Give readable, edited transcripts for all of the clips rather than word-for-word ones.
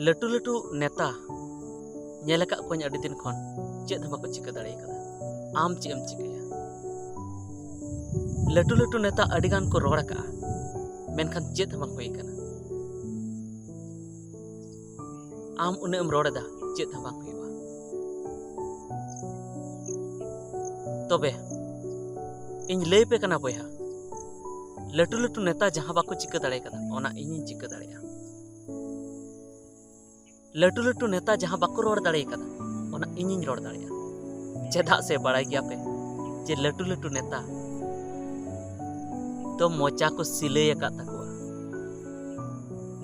लटू लटू नेता नेल का कोई अड़ी दिन खन चेद बाको चिका दाड़े कदा आम चे एम चिकाया लटू लटू नेता अड़ीगान को रोड़ का मेनखान चेद बाको कना आम उन्हें रोड़ा चेद बाको तबे इन लई पे कना बया लटू लटू नेता जहां बाको चिका दाड़े कदा ओना इᱧ चिका दाड़ेया लटू लटू नेता जहां बाको रोड़ दाड़े कदा ओना इᱧ रोड़ दाड़ेया चेदा से बड़ाई गया पे जे लटू लटू नेता तो मोचा को सिलाई का तकवा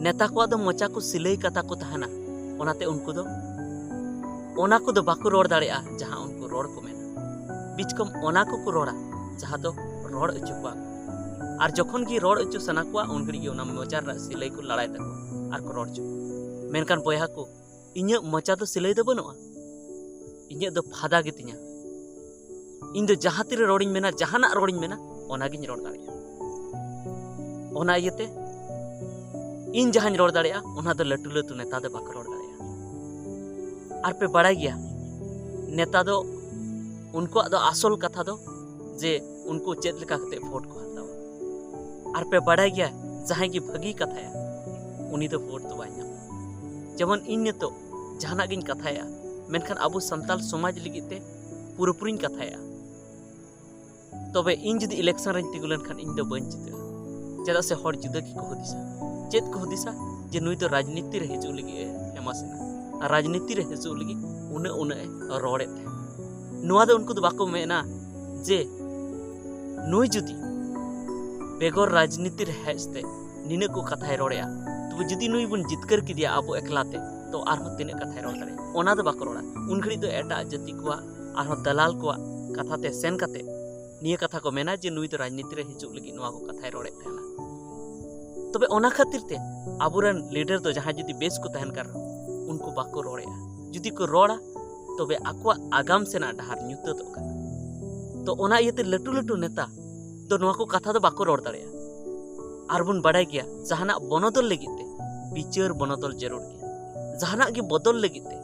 नेता को दो मोचा को सिलाई कता को तहना ओनाते उनको दो बाको रोड़ दाड़ेया जहां उनको रोड़ को मेना बीचकम ओना को रोड़ा जहां दो रोड़ अचुवा और जखन की रोड़ अचु सना को उन घड़ी ओना मोचा सिलाई को लड़ाई तको और को रोड़ चु मेनकान बया को इᱧ मोचा दो सिलाई दो बनुआ इᱧ दो फादा गितिया इन दो जहां तिरे रोड़िन मेना जहाना रोड़िन मेना ओना गिन रोड़ दाड़िया ओना इयते इन जहां रोड़ दाड़िया ओना दो लटू लटू नेता दो बाको रोड़ दाड़िया और पे बड़ा गया नेता दो उनको दो आसल कथा दो जे उनको चेद लेका कते वोट को हतावा और पे बड़ा गया जहां की भगी कथाया उनी दो वोट तो बाय जेमन इन तो जहाना गिन कथाया मेनखान आबो संताल समाज लिगिते पूरापूरिन कथाया तबे इन जदि इलेक्शन रन तिगु लेनखान इन दो बन जिते चेदा से हर जुदा की को हदिसा चेद को हदिसा जे नुई तो राजनीति रे हिजु लगी फेमस ना राजनीति रे हिजु लगी उने उने रोड़े थे नुआ दो उनको तो बाको मेना जे नुई जुदी बेगर राजनीति रे हेजते निने को कथाय रोड़या तो जुदी नुई बुन जितकर की दिया आबो एकलाते तो आरहो तिने कथाय रोड़ दाड़े ओना दो बाको रोड़ा उन घड़ी तो एटा जाति को आरहो दलाल को कथाते सेन कते निये कथा को मेना जे नुई तो राजनीति रे हिजु लगी नुआ को कथाय रोड़े थेना तबे ओना खातिर ते आबुरन लीडर तो जहां जुदी बेस को तहन कर उनको बाको रोड़या जुदी को रोड़ा तबे आकुआ आगाम सेना डहार ᱧᱩᱛᱟᱹᱛᱚᱜ ᱠᱟᱱᱟ तो ओना इयते लटू लटू नेता तो नुआ को कथा दो बाको रोड़ दाड़ेया आर बुन बड़ाय गया जहाना बनोदल लगिते बिचार बनोदल जरूर गया जहाना की बदल लगिते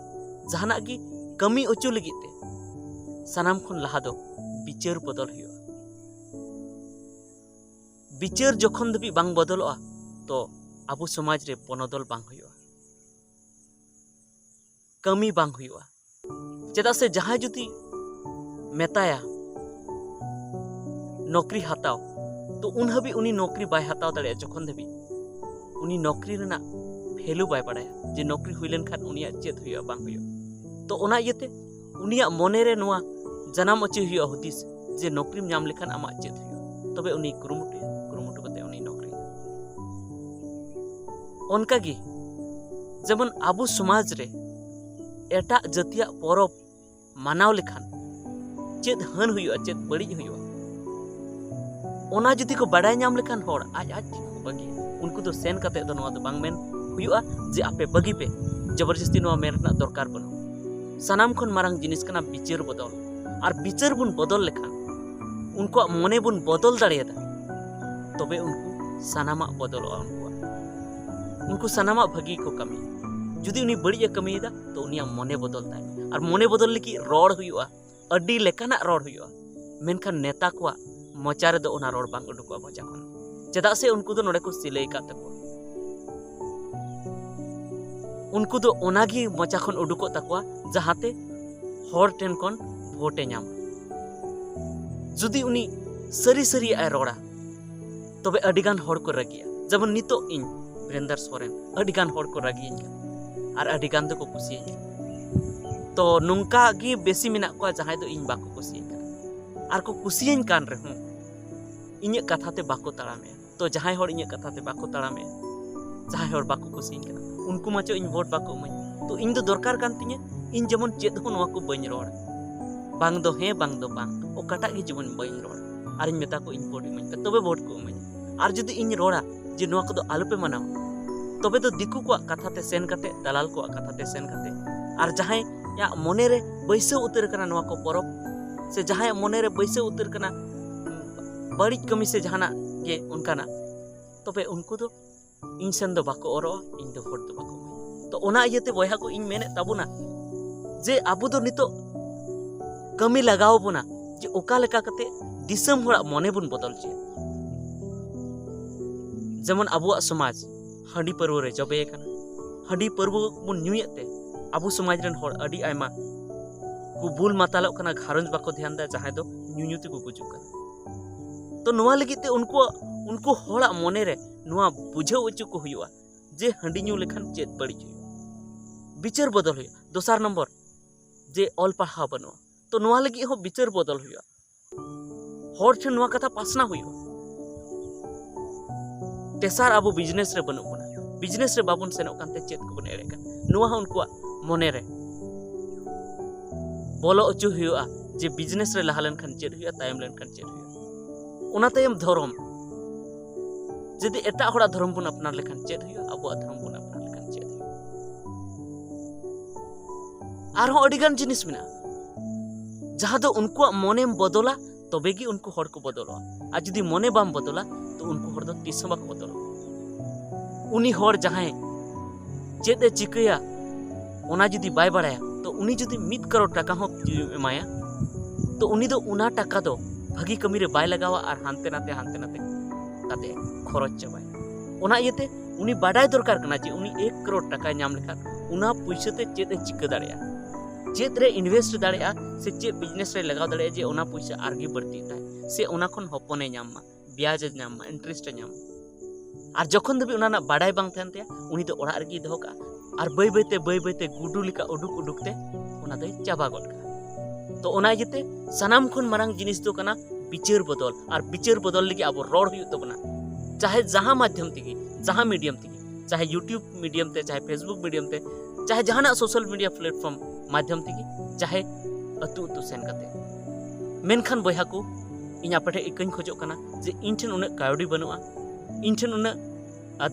जहाना की कमी ओचो लगिते सनाम खन लहा दो बिचार बदल हुआ बिचार जखन दबी बांग बदलवा तो आबो समाज रे बनोदल बांग हुआ कमी बांग हुआ चेदा से जहां जुदी मेताया नौकरी हताव तो उन हबी उनी नौकरी बाय हताव दाड़े जखन दबी उनी नौकरी रेना भेलू बाय बड़ाया जे नौकरी हुई लेन खान उनिया चेत हुआ बांग हुआ तो ओना इयते उनिया मने रे नुआ जनाम अचे हुआ हुदिस जे नौकरी नाम लेखान आमा चेत हुआ तबे उनी कुरुमुटु कते उनी नौकरी ओनका गी जेमन आबो समाज रे एटा जतिया परब मानाव लेखान चेद हन हुआ चेद बड़ी हुआ ओना जुदी को बड़ाय नाम लेखान होड़ आज आज बगी उनको तो सेन कते दो नवा दो बांग मेन हुआ जे आपे बगी पे जबरदस्ती नवा मेन ना दरकार बनो सनाम खन मारंग जिनिस कना बिचार बदल और बिचार बुन बदल लेखान उनको मने बुन बदल दाड़ेदा तबे उनको सनामा बदलवा उनको सनामा भगी को कमी जुदी उनी बड़ी कमीदा तो उनिया मने बदल ताय और मने बदल लगी रोड़ हुआ अड्डी लेकाना रोड़ हुआ मेनखान नेता को मोचा रे दो ओना रोड़ बांग उडुकवा मोचा खन चेदा से उनको दो नोडे को सिलाई का तको उनको दो ओनागी मोचा खन उडुको तकवा जहाते हर टेन कोन वोटे नाम जुदी उनी सरी सरी आय रोड़ा तबे अडिगान हर को रगिया जब नितो इन वीरेंद्र सोरेन अडिगान हर को रगिया और अडिगान दो को कुसी तो नुंका गी बेसी मेना को जहां दो इन बाको कुसी और को कुसियन कान रे हूं इnye कथाते बाको ताड़ामे तो जहां हर इnye कथाते बाको ताड़ामे जहां हर बाको कुसियन काना उनको माचो इन वोट बाको मई तो इन दो दरकार कान तिnye इन जेमन चेद हो नवा को बइन रोड़ बांग दो हे बांग दो बांग ओ कटा गी जेमन बइन रोड़ और इन मेता को इन वोट मई तबे वोट को मई और जदी इन रोड़ा जे नवा को दो आलोपे मनाओ तबे तो दिकु को कथाते सेन कते दलाल को कथाते सेन कते और जहां या मने रे बैसे उतर कना नवा को परब से जहां मने रे बैसे उतर कना बड़ी कमी से जहाना के उनका ना तबे उनको दो इन सेन दो बाको ओरो इन दो वोट दो बाको तो ओना इयते बयहा को इन मेने ताबुना जे आबो दो नितो कमी लगाओ बोना जे ओका लेका कते दिसम होड़ा मने बुन बदल चे जेमन आबुआ समाज हांडी परवो रे जबे काना हांडी परवो बुन न्यूयते आबु समाज रन होड़ अडी आयमा को बुल मातालो कना घारंज बाको ध्यान दा जहां दो न्यूते को गुजु कना तो नोवा लगिते उनको होड़ा मने रे नोवा बुझाव उचु को हुआ जे हांडी न्यू लेखान चेत बड़ी हुई विचार बदल हुई दोसार नंबर जे ऑल पढ़ा बनो तो नोवा लगी हो विचार बदल हुई होड़ ठे नोवा कथा पासना हुई तेसार आबो बिजनेस रे बनो बना बिजनेस रे बाबुन सेनो कांते चेत को बने रे नोवा उनको मने रे बोलो अचु हुआ जे बिजनेस रे लहा लेन खान चेत हुआ तायम लेन खान चेत हुआ ओना तायम धर्म जदि एटा होड़ा धर्म बुन अपनार लेखान चेत हुआ आबो धर्म बुन अपनार लेखान चेत हुआ आरो अडिगान जिनिस मिना जहां दो उनको मने बदला तबेगी उनको हर को बदलो आ जदि मने बाम बदला तो उनको हर दो तिस बाको बदलो उनी हर जहां चेत चिकया ओना जदि बाय बाड़ाया तो उनी जदि 1 करोड़ टाका हो एमाया तो उनी दो उना टाका दो भागी कमी रे बाय लगावा और हानते नाते काते खरच चाबाय ओना इयते उनी बाडाय दरकार कना जे उनी 1 करोड़ टाका नाम लेखा उना पैसाते चेत चिका दाड़िया चेत रे इन्वेस्ट दाड़िया से चेत बिजनेस रे लगाव दाड़िया जे ओना पैसा आरगी बढ़ती ताय से ओना खन हपने नामा ब्याज नामा इंटरेस्ट नामा और जखन दबी ओना ना बाडाय बांग थान ते उनी दो ओड़ा रगी दोहो का और बय बयते गुडू लिका उडुकते ओना दय चाबा गड का तो ओना इयते सनाम खन मारांग जिनिस दो कना विचार बदल और विचार बदल लगी अब रोड हुई तबना चाहे जहां माध्यम तेगी जहां मीडियम तेगी चाहे यूट्यूब मीडियम ते चाहे फेसबुक मीडियम ते चाहे जहाना सोशल मीडिया प्लेटफॉर्म माध्यम तेगी चाहे अतु अतु सेन कते मेनखान बयहा को इन आपे इकन खोजो कना जे इन ठेन उन कावडी बनुआ इन ठेन उन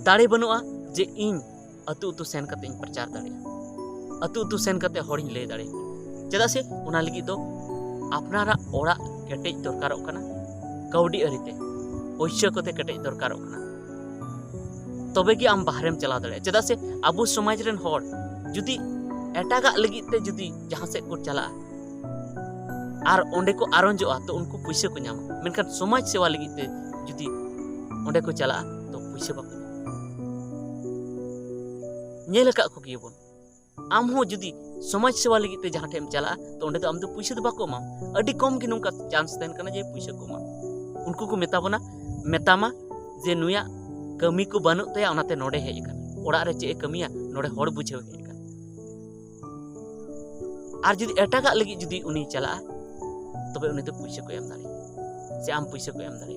दाड़े बनुआ जे इन अतु अतु सेन कते इन प्रचार दाड़िया अतु अतु सेन कते होड़िन लay दाड़े चेदा से ओना लगी दो अपनारा ओड़ा केटेज दरकारो कना कावडी अरिते पैसा कोते केटेज दरकारो कना तबे कि आम बाहरेम चला दाड़े चेदा से आबो समाज रेन होड़ जुदी एटागा लगी ते जुदी जहां से को चला और ओंडे को आरंजोआ तो उनको पैसा को नामा मेनखान समाज सेवा लगी ते जुदी ओंडे को चला तो पैसा बाको नेल का को गियबन आम हो जुदी समाज सेवा लगी ते जहां ठेम चला तो ओंडे तो आम तो पैसा दो बाको मा अडी कम कि नुका चांस तहन कना जे पैसा को मा उनको को मेताबना मेतामा जे नुया कमी को बानु तया ओनाते नोडे हेज कना ओड़ा रे चे कमिया नोडे होड़ बुझाव हेज कना और जुदी एटागा लगी जुदी उनी चला तबे उनी तो पैसा को एम दाड़े से आम पैसा को एम दाड़े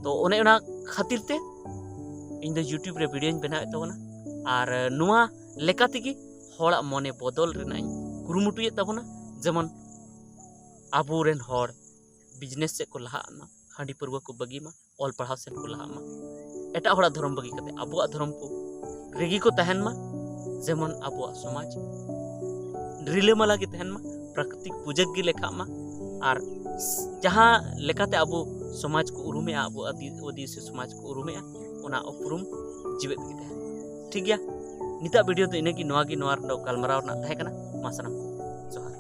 तो ओने ओना खातिर ते इन दो यूट्यूब रे वीडियो बनाए तबना और नुआ लेका तेगी होड़ा मने बदल रेना कुरुमुटुए तबना जेमन आबो रेन होड़ बिजनेस से को लहामा हांडी परवा को बगीमा ऑल पढ़ाव से को लहामा एटा होड़ा धर्म बगी कते आबो धर्म को रेगी को तहनमा जेमन आबो समाज रिलेमाला के तहनमा प्राकृतिक पूजक गी लेखामा और जहां लेकाते आबो समाज को उरुमे आबो आदिवासी समाज को उरुमे ओना उपरुम जीवित गी तहन ठीक गया निता वीडियो तो इनेगी नोआ गी नोआ गलमराव ना तहे कना मा सनाम जोहार।